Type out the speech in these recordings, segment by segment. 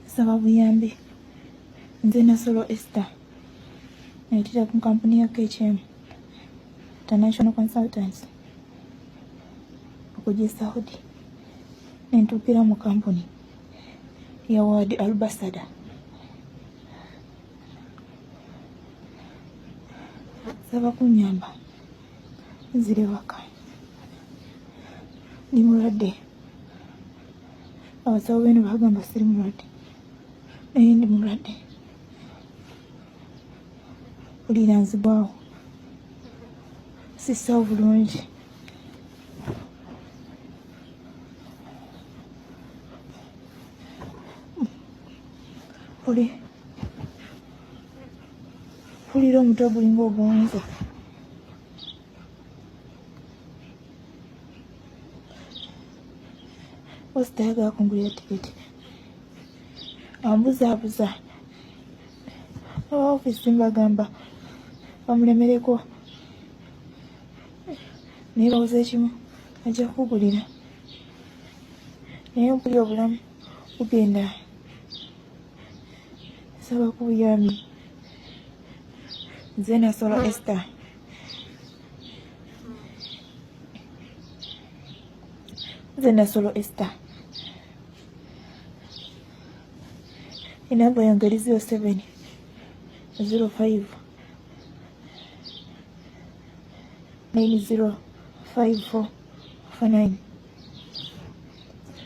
Nsaba buyambi. Nze Nasolo Esther nayitira ku kampuni ya KHM International Consultants okujja e Saudi nentuukira mu kampuni ya World Ambassador. Nsaba kunnyamba nzire waka. Ndi mulwadde. Abasawo beno bagamba siri mulwadde naye ndi mulwadde. Ulira nzigwawo sissawo bulungi. Mpulira omutwe gulinga oguwunza. Osita ayagala kungulira tiketi ambuzaabuza aba ofiisi mbagamba bamulemereko naye bawoza ekimu ajja kugulira naye mpulira obulamu bugenda. Nsaba ku buyambi. Nze Nasolo Esther. Nze Nasolo Esther. Enamba yange eri 07 05 905449.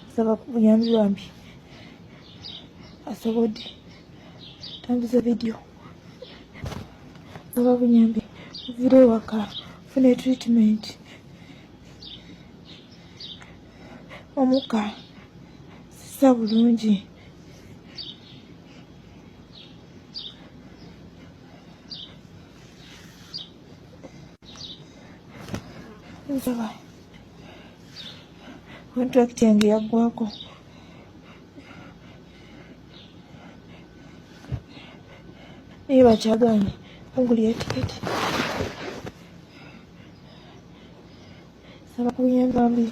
Nsaba ku buyambi bwambi asobodde tambuza vidiyo. Nsaba buyambi nvire ewaka nfune treatment. Omukka sissa bulungi. Nsaba kontrakiti yange yaggwako. Naye bakyagaanye kungulira tiketi. Nsaba ku buyambi bwambi.